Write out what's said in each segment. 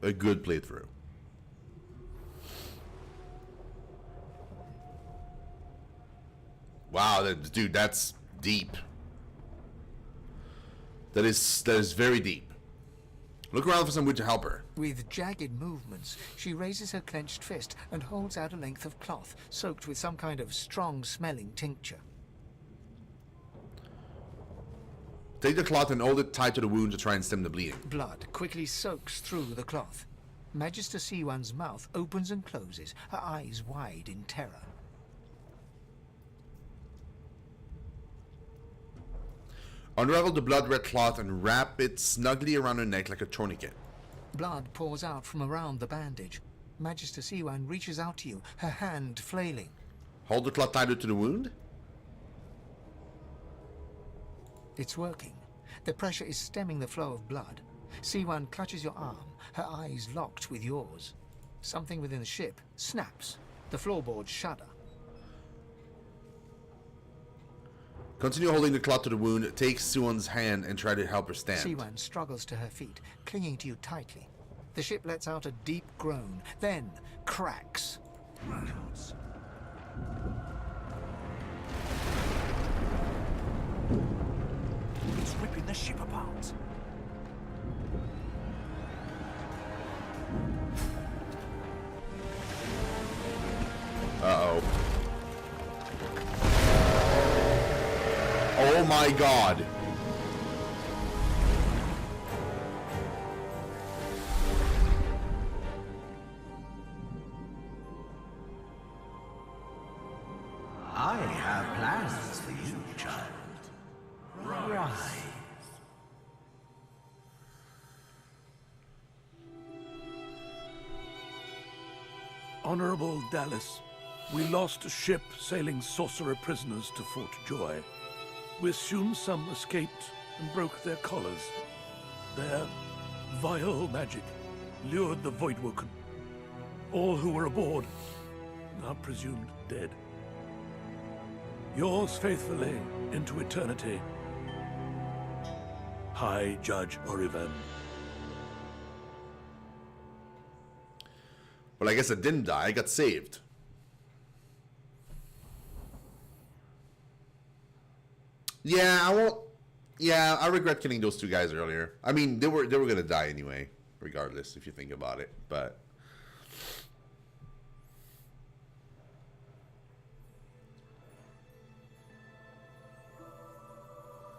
a good playthrough. Wow, dude, that's deep. That is very deep. Look around for some wood to help her. With jagged movements, she raises her clenched fist and holds out a length of cloth, soaked with some kind of strong-smelling tincture. Take the cloth and hold it tight to the wound to try and stem the bleeding. Blood quickly soaks through the cloth. Magister Siwan's mouth opens and closes, her eyes wide in terror. Unravel the blood-red cloth and wrap it snugly around her neck like a tourniquet. Blood pours out from around the bandage. Magister Siwan reaches out to you, her hand flailing. Hold the cloth tighter to the wound. It's working. The pressure is stemming the flow of blood. Siwan clutches your arm, her eyes locked with yours. Something within the ship snaps. The floorboards shudder. Continue holding the cloth to the wound, take Siwan's hand and try to help her stand. Siwan struggles to her feet, clinging to you tightly. The ship lets out a deep groan, then cracks. It's ripping the ship apart. Uh-oh. Oh my god. I have plans for you, child. Rise. Honorable Dallas, we lost a ship sailing sorcerer prisoners to Fort Joy. We assume some escaped and broke their collars. Their vile magic lured the Voidwoken. All who were aboard are presumed dead. Yours faithfully into eternity, High Judge Oriven. Well, I guess I didn't die. I got saved. Yeah, I won't. Yeah, I regret killing those two guys earlier. I mean, they were gonna die anyway, regardless, if you think about it. But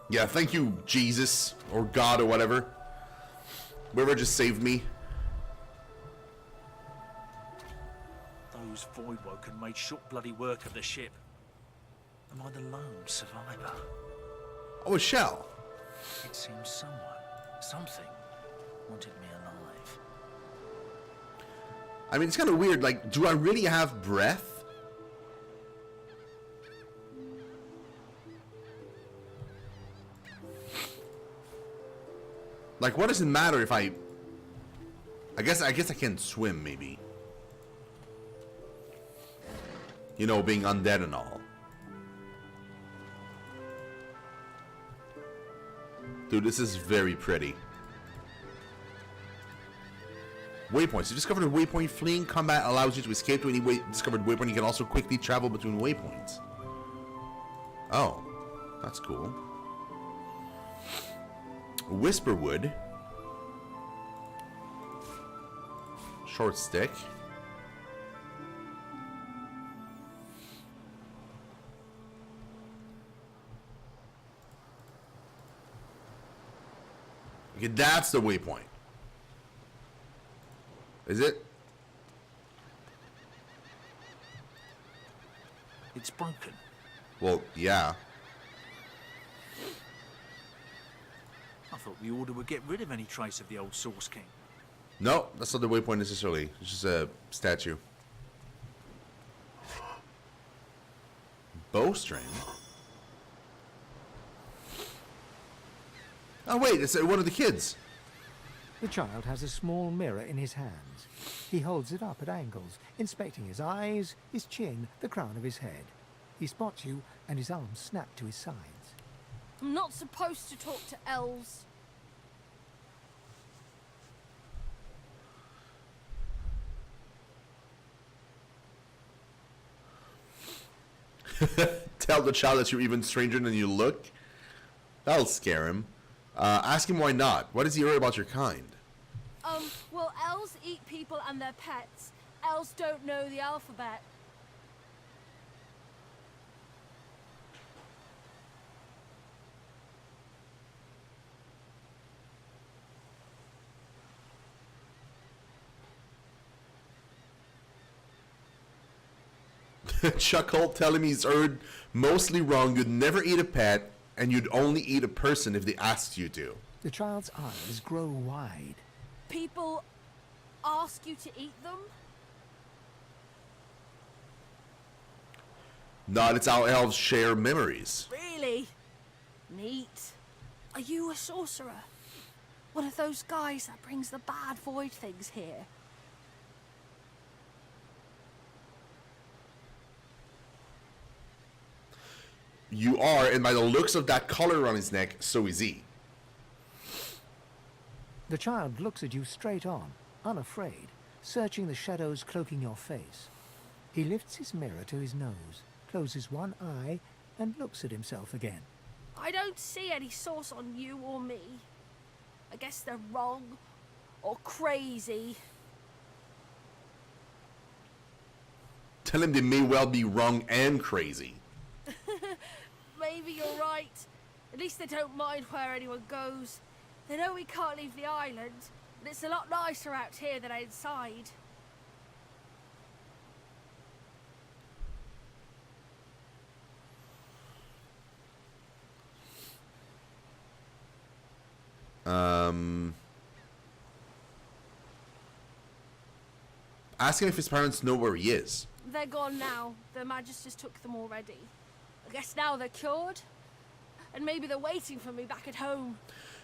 yeah, thank you, Jesus or God or whatever. Whoever just saved me. Those Voidwoken made short bloody work of the ship. Am I the lone survivor? Oh, a shell. It seems someone, something, wanted me alive. I mean, it's kind of weird. Like, do I really have breath? Like, what does it matter if I guess I can swim, maybe. You know, being undead and all. Dude, this is very pretty. Waypoints. You discovered a waypoint. Fleeing combat allows you to escape to any discovered waypoint. You can also quickly travel between waypoints. Oh, that's cool. Whisperwood. Short stick. Okay, that's the waypoint. Is it? It's broken. Well, yeah. I thought the Order would get rid of any trace of the old Source King. No, that's not the waypoint necessarily. It's just a statue. Bowstring. Oh wait, it's one of the kids. The child has a small mirror in his hands. He holds it up at angles, inspecting his eyes, his chin, the crown of his head. He spots you, and his arms snap to his sides. I'm not supposed to talk to elves. Tell the child that you're even stranger than you look. That'll scare him. Ask him why not. What does he worry about your kind? Well, elves eat people and their pets. Elves don't know the alphabet. Chuckle, tell him he's heard mostly wrong. You'd never eat a pet, and you'd only eat a person if they asked you to. The child's eyes grow wide. People ask you to eat them? Not it's how elves share memories. Really? Neat. Are you a sorcerer? One of those guys that brings the bad void things here? You are, and by the looks of that collar on his neck, so is he. The child looks at you straight on, unafraid, searching the shadows cloaking your face. He lifts his mirror to his nose, closes one eye, and looks at himself again. I don't see any source on you or me. I guess they're wrong or crazy. Tell him they may well be wrong and crazy. Maybe you're right. At least they don't mind where anyone goes. They know we can't leave the island, but it's a lot nicer out here than outside. Ask him if his parents know where he is. They're gone now. The Magisters took them already. I guess now they're cured. And maybe they're waiting for me back at home.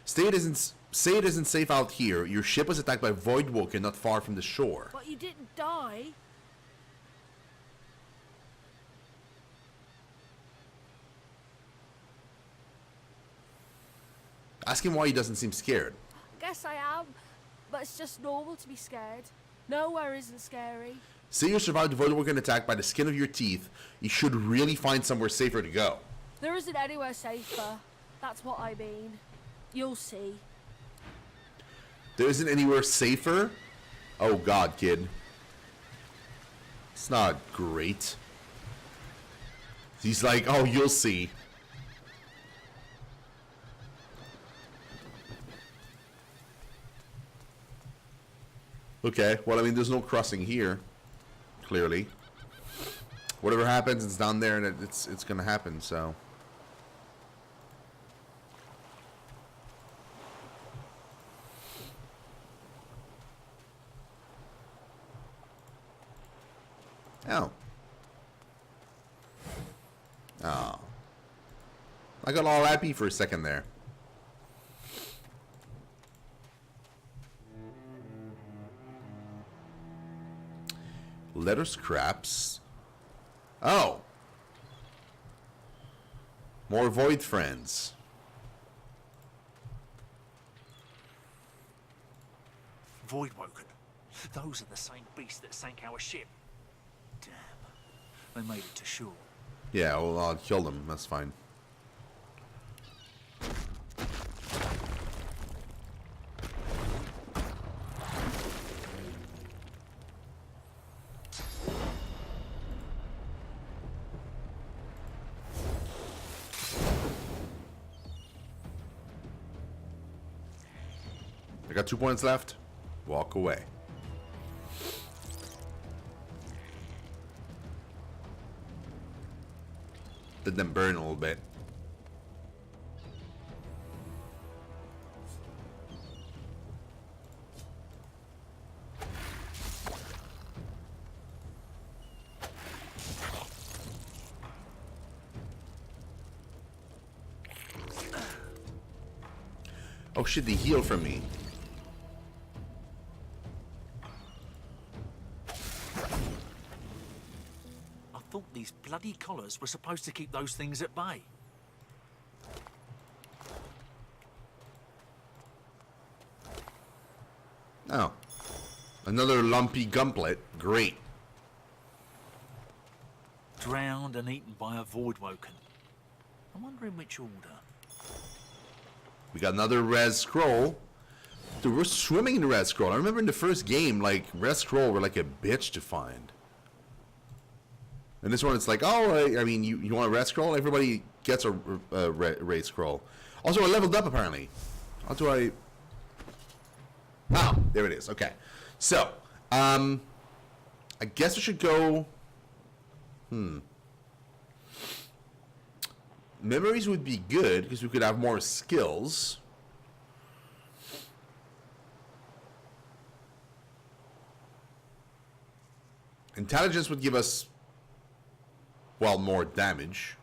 Say it isn't safe out here. Your ship was attacked by Voidwoken not far from the shore. But you didn't die. Ask him why he doesn't seem scared. Guess I am. But it's just normal to be scared. Nowhere isn't scary. Say you survived the Voidwoken attack by the skin of your teeth. You should really find somewhere safer to go. There isn't anywhere safer. That's what I mean. You'll see. There isn't anywhere safer? Oh god, kid. It's not great. He's like, oh, you'll see. Okay, well, I mean, there's no crossing here. Clearly. Whatever happens, it's down there, and it's gonna happen, so... Oh. Oh. I got all happy for a second there. Letter scraps. Oh. More void friends. Voidwoken. Those are the same beasts that sank our ship. Damn. They made it to shore. Yeah, well, I'll kill them. That's fine. I got 2 points left. Walk away. Let them burn a little bit. Oh shit, they heal from me. I thought these bloody collars were supposed to keep those things at bay. Oh. Another lumpy gumplet. Great. drowned and eaten by a Voidwoken. I'm wondering which order. We got another res scroll. Dude, we're swimming in res scroll. I remember in the first game, like, res scroll were like a bitch to find. And this one, it's like, oh, I mean, you want a res scroll? Everybody gets a raid scroll. Also, I leveled up, apparently. How do I... Oh, there it is. Okay. So, I guess we should go... Memories would be good, because we could have more skills. Intelligence would give us, well, more damage.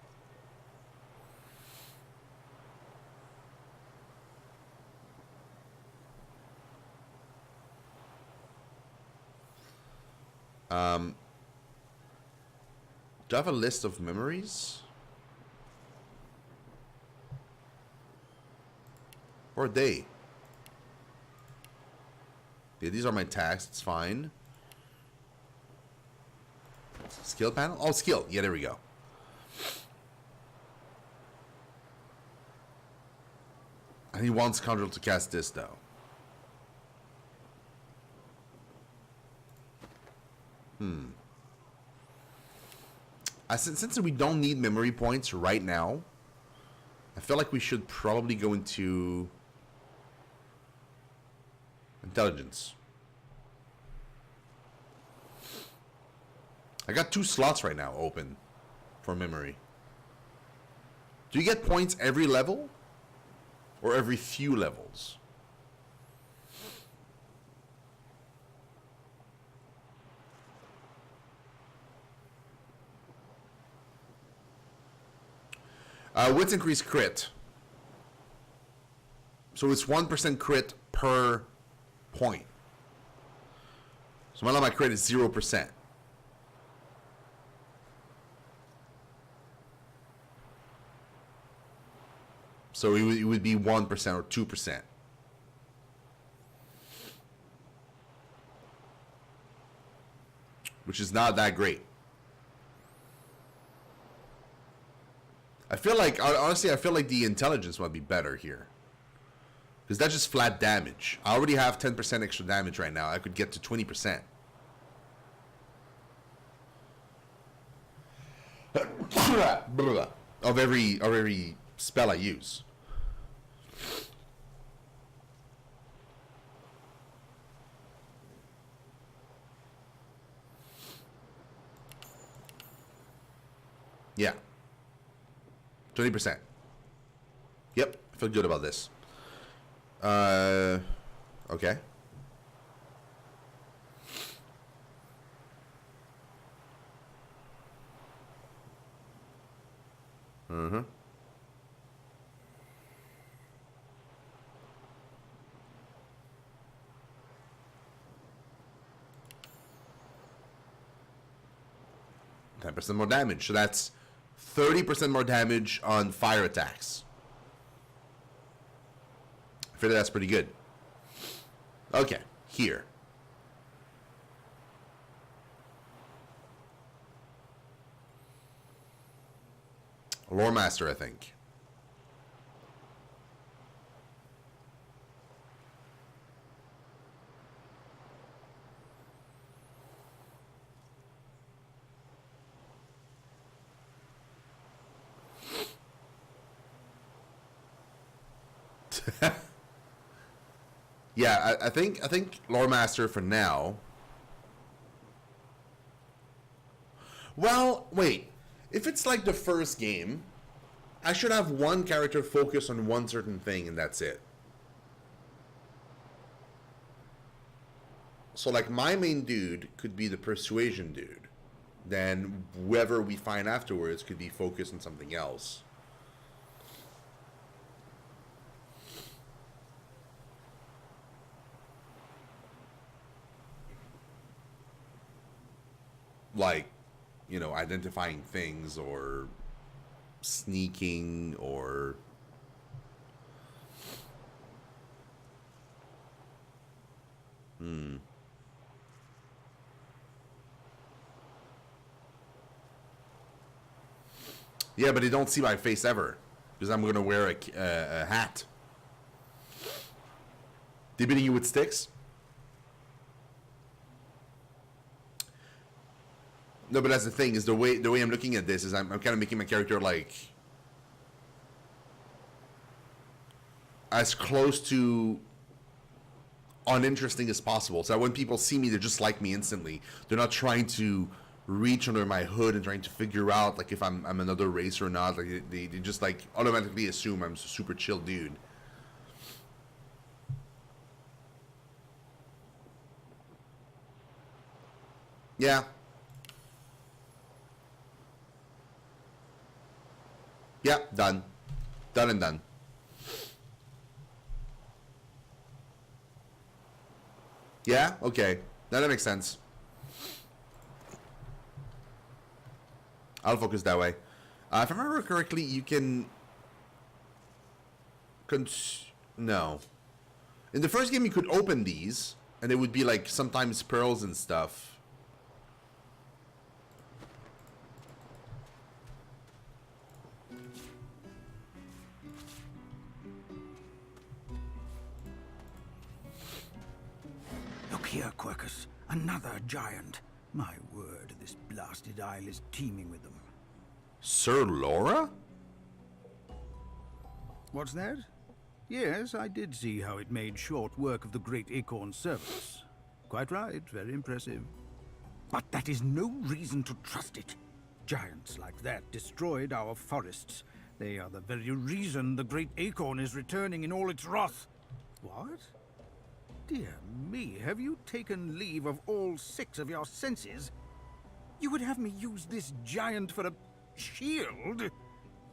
Do I have a list of memories? Or a day? Yeah, these are my tasks. It's fine. Skill panel? Oh, skill. Yeah, there we go. I need one scoundrel to cast this, though. Since we don't need memory points right now, I feel like we should probably go into intelligence. I got 2 slots right now open for memory. Do you get points every level? Or every few levels? Wits increase crit. So it's 1% crit per point. So my crit is 0%. So it would be 1% or 2%. Which is not that great. I feel like, honestly, I feel like the intelligence might be better here. Because that's just flat damage. I already have 10% extra damage right now. I could get to 20%. of every spell I use. Yeah. 20%. Yep, I feel good about this. Okay. Mm-hmm. %10 more damage, so that's 30% more damage on fire attacks. I feel that's pretty good. Okay, here. Lore Master, I think. Yeah, I think Lore Master for now. Well, wait. If it's like the first game, I should have one character focus on one certain thing and that's it. So like my main dude could be the persuasion dude. Then whoever we find afterwards could be focused on something else. Like, you know, identifying things or sneaking or... Yeah, but they don't see my face ever. Because I'm gonna wear a hat. They beating you with sticks? No, but that's the thing, is the way I'm looking at this is I'm kind of making my character like as close to uninteresting as possible. So that when people see me, they just like me instantly. They're not trying to reach under my hood and trying to figure out like if I'm another race or not. Like they just like automatically assume I'm a super chill dude. Yeah. Yeah, done. Done and done. Yeah? Okay. Now that makes sense. I'll focus that way. If I remember correctly, you can... No. In the first game, you could open these, and it would be like sometimes pearls and stuff. Look here, Quercus. Another giant. My word, this blasted isle is teeming with them. Sir Laura? What's that? Yes, I did see how it made short work of the great acorn servants. Quite right, very impressive. But that is no reason to trust it. Giants like that destroyed our forests. They are the very reason the great acorn is returning in all its wrath. What? Dear me, have you taken leave of all 6 of your senses? You would have me use this giant for a shield?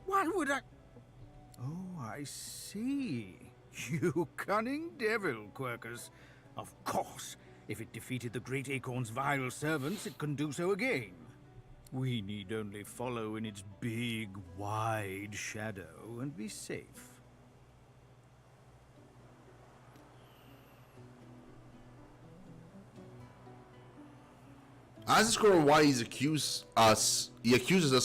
Why would I... Oh, I see. You cunning devil, Quercus. Of course, if it defeated the great acorn's vile servants, it can do so again. We need only follow in its big, wide shadow and be safe. As a score, why he accuses us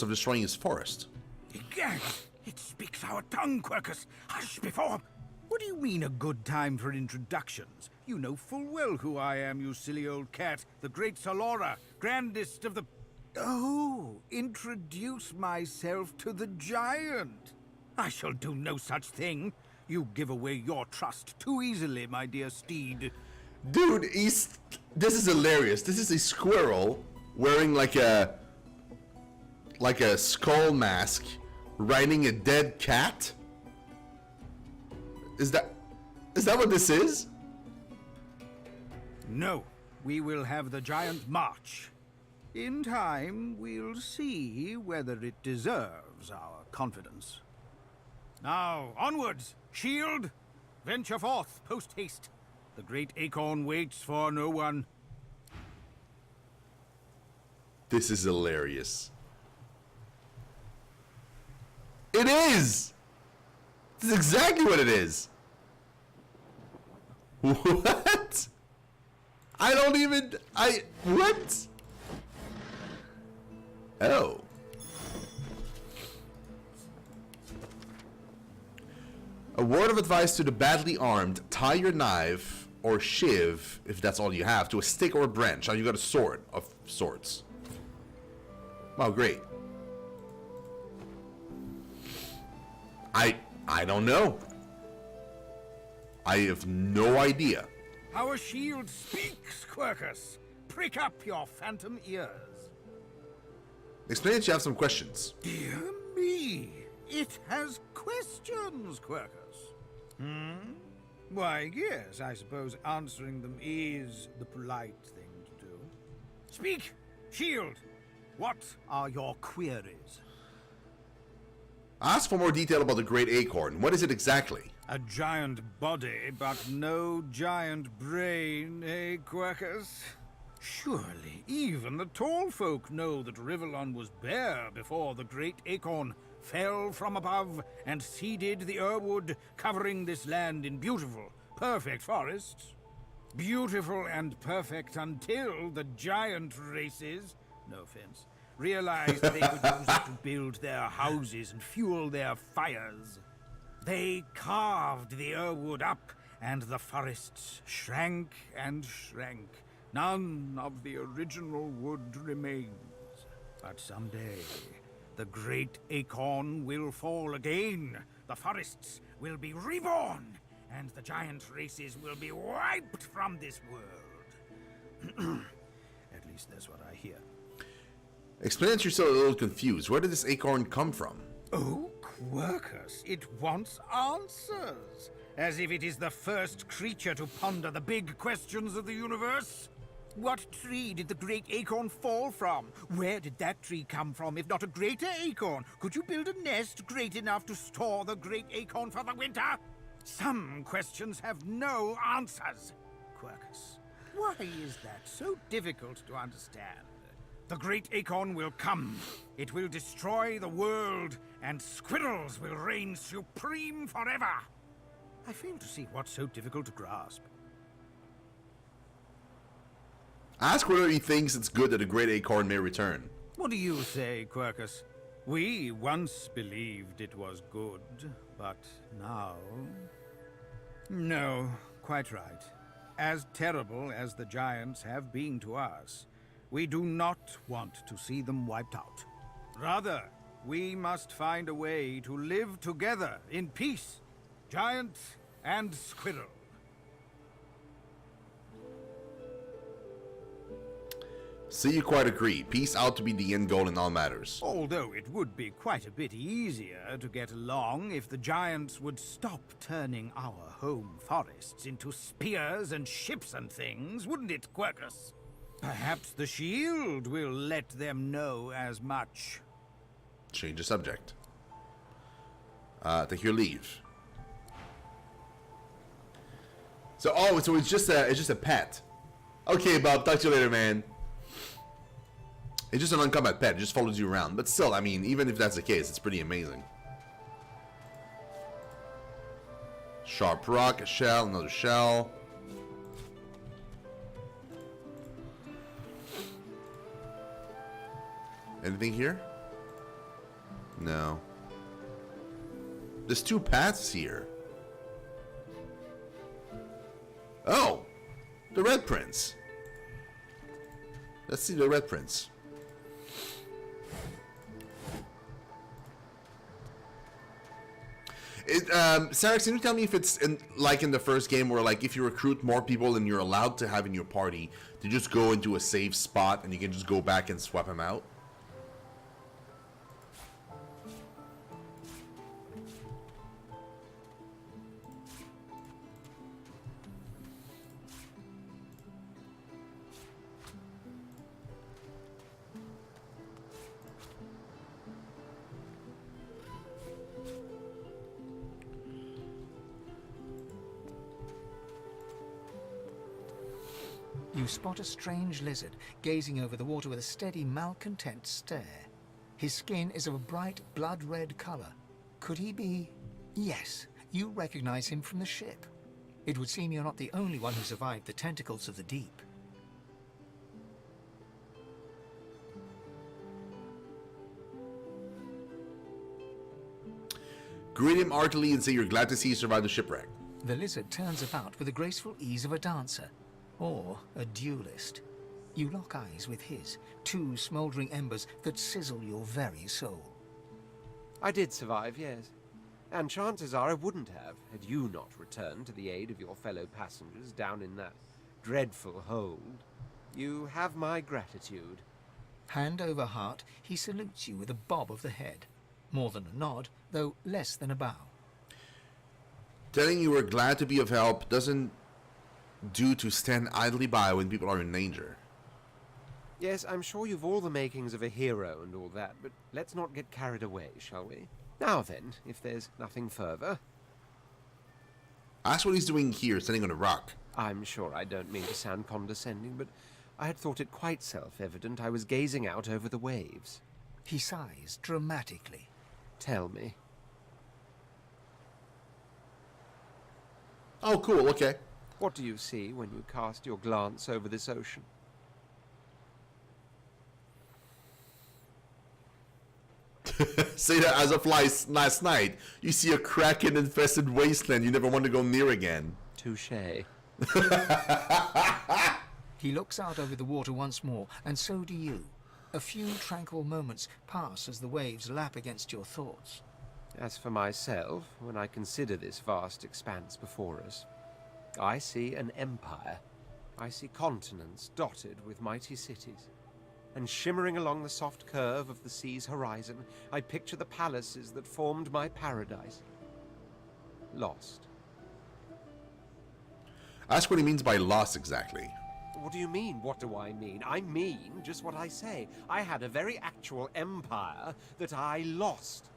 of destroying his forest. Egad! It speaks our tongue, Quercus. Hush before... What do you mean a good time for introductions? You know full well who I am, you silly old cat. The great Salora, grandest of the... Oh, introduce myself to the giant. I shall do no such thing. You give away your trust too easily, my dear steed. Dude, this is hilarious. This is a squirrel wearing like a skull mask, riding a dead cat. Is that what this is? No, we will have the giant march. In time, we'll see whether it deserves our confidence. Now, onwards! Shield! Venture forth, post-haste. The great acorn waits for no one. This is hilarious. It is! This is exactly what it is. What? What? Oh. A word of advice to the badly armed: tie your knife or shiv, if that's all you have, to a stick or a branch. Now you got a sword of sorts. Wow, great. I don't know. I have no idea. Our shield speaks, Quercus. Prick up your phantom ears. Explain that you have some questions. Dear me, it has questions, Quercus. Why, yes, I suppose answering them is the polite thing to do. Speak, shield. What are your queries? Ask for more detail about the Great Acorn. What is it exactly? A giant body, but no giant brain, eh, Quercus? Surely even the tall folk know that Rivellon was bare before the great acorn fell from above and seeded the Urwood, covering this land in beautiful, perfect forests. Beautiful and perfect until the giant races, no offense, realized they could use it to build their houses and fuel their fires. They carved the Irwood up, and the forests shrank and shrank. None of the original wood remains. But someday, the great acorn will fall again. The forests will be reborn, and the giant races will be wiped from this world. At least that's what I hear. Explain it, you're still a little confused. Where did this acorn come from? Oh, Quercus, it wants answers. As if it is the first creature to ponder the big questions of the universe. What tree did the great acorn fall from? Where did that tree come from, if not a greater acorn? Could you build a nest great enough to store the great acorn for the winter? Some questions have no answers. Quercus, why is that so difficult to understand? The great acorn will come. It will destroy the world, and squirrels will reign supreme forever. I fail to see what's so difficult to grasp. Ask whether he thinks it's good that a great acorn may return. What do you say, Quercus? We once believed it was good, but now... No, quite right. As terrible as the giants have been to us, we do not want to see them wiped out. Rather, we must find a way to live together in peace, giant and squirrel. See, you quite agree. Peace out to be the end goal in all matters. Although it would be quite a bit easier to get along if the giants would stop turning our home forests into spears and ships and things, wouldn't it, Quercus? Perhaps the shield will let them know as much. Change the subject. Take your leave. So, so it's just a pet. Okay, Bob. Talk to you later, man. It's just an uncombat pet. It just follows you around. But still, I mean, even if that's the case, it's pretty amazing. Sharp rock, a shell, another shell. Anything here? No. There's two paths here. Oh! The Red Prince. Let's see the Red Prince. Sarah, can you tell me if it's like in the first game where, like, if you recruit more people than you're allowed to have in your party, to just go into a safe spot and you can just go back and swap them out? You spot a strange lizard gazing over the water with a steady, malcontent stare. His skin is of a bright, blood-red color. Could he be... Yes, you recognize him from the ship. It would seem you're not the only one who survived the tentacles of the deep. Greet him heartily and say you're glad to see you survived the shipwreck. The lizard turns about with the graceful ease of a dancer, or a duelist. You lock eyes with his, two smouldering embers that sizzle your very soul. I did survive, yes. And chances are I wouldn't have, had you not returned to the aid of your fellow passengers down in that dreadful hold. You have my gratitude. Hand over heart, he salutes you with a bob of the head. More than a nod, though less than a bow. Telling you we're glad to be of help doesn't do to stand idly by when people are in danger. Yes, I'm sure you've all the makings of a hero and all that, but let's not get carried away, shall we? Now then, if there's nothing further. Ask what he's doing here, standing on a rock. I'm sure I don't mean to sound condescending, but I had thought it quite self-evident I was gazing out over the waves. He sighs dramatically. Tell me. Oh, cool, okay. What do you see when you cast your glance over this ocean? Say that as of last night, you see a kraken-infested wasteland you never want to go near again. Touché. He looks out over the water once more, and so do you. A few tranquil moments pass as the waves lap against your thoughts. As for myself, when I consider this vast expanse before us, I see an empire. I see continents dotted with mighty cities. And shimmering along the soft curve of the sea's horizon, I picture the palaces that formed my paradise. Lost. Ask what he means by lost exactly. What do you mean, what do I mean? I mean just what I say. I had a very actual empire that I lost.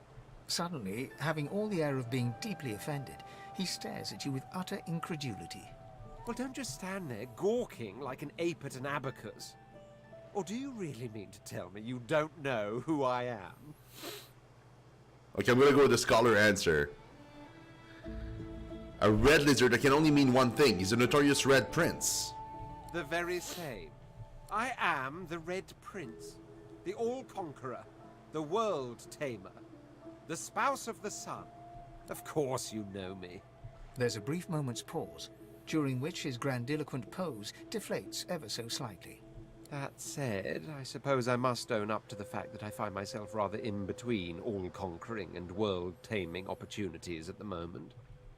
Suddenly, having all the air of being deeply offended, he stares at you with utter incredulity. Well, don't just stand there gawking like an ape at an abacus. Or do you really mean to tell me you don't know who I am? Okay, I'm gonna go with the scholar answer. A red lizard that can only mean one thing. He's a notorious Red Prince. The very same. I am the Red Prince, the All-Conqueror, the World-Tamer, the spouse of the sun. Of course you know me. There's a brief moment's pause, during which his grandiloquent pose deflates ever so slightly. That said, I suppose I must own up to the fact that I find myself rather in between all-conquering and world-taming opportunities at the moment.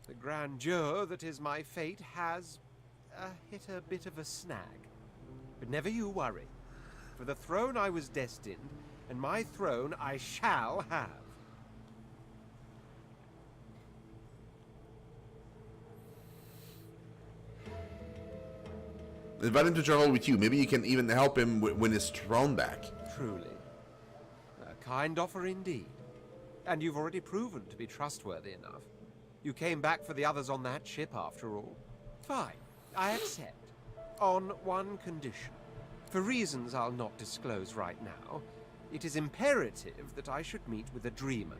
The grandeur that is my fate has hit a bit of a snag. But never you worry. For the throne I was destined, and my throne I shall have. Invite him to travel with you. Maybe you can even help him win his throne back. Truly. A kind offer indeed. And you've already proven to be trustworthy enough. You came back for the others on that ship, after all. Fine, I accept. On one condition. For reasons I'll not disclose right now, it is imperative that I should meet with a dreamer,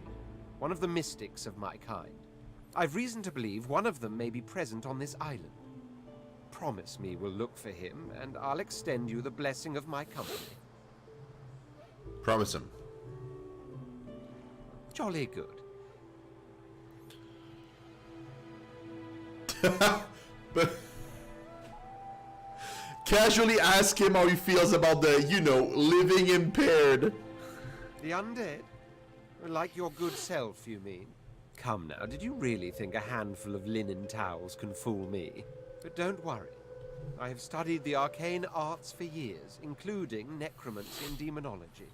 one of the mystics of my kind. I've reason to believe one of them may be present on this island. Promise me we'll look for him, and I'll extend you the blessing of my company. Promise him. Jolly good. But casually ask him how he feels about the, you know, living impaired. The undead? Like your good self, you mean? Come now, did you really think a handful of linen towels can fool me? But don't worry. I have studied the arcane arts for years, including necromancy and demonology.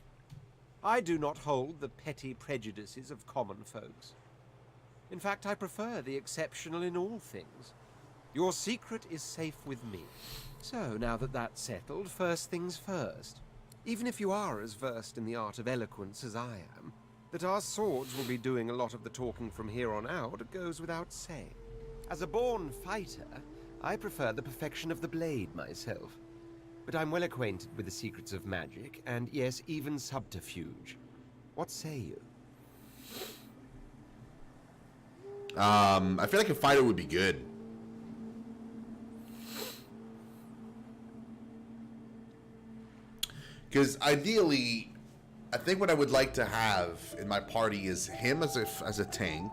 I do not hold the petty prejudices of common folks. In fact, I prefer the exceptional in all things. Your secret is safe with me. So, now that that's settled, first things first. Even if you are as versed in the art of eloquence as I am, that our swords will be doing a lot of the talking from here on out goes without saying. As a born fighter, I prefer the perfection of the blade myself. But I'm well acquainted with the secrets of magic, and yes, even subterfuge. What say you? I feel like a fighter would be good. Because ideally, I think what I would like to have in my party is him as a tank,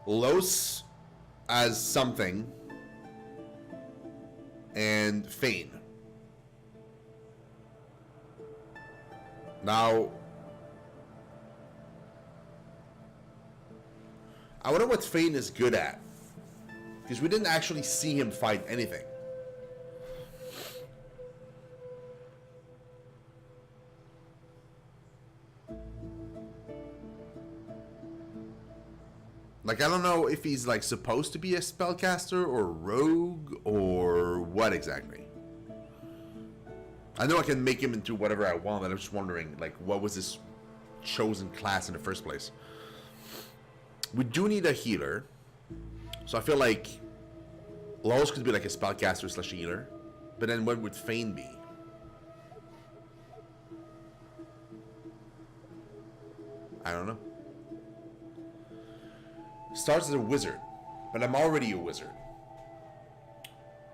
Los as something, and Fane. Now, I wonder what Fane is good at, because we didn't actually see him fight anything. Like, I don't know if he's, like, supposed to be a spellcaster or rogue or what exactly. I know I can make him into whatever I want, but I'm just wondering, like, what was his chosen class in the first place? We do need a healer. So I feel like Laos could be like a spellcaster slash healer. But then what would Fane be? I don't know. Starts as a wizard, but I'm already a wizard.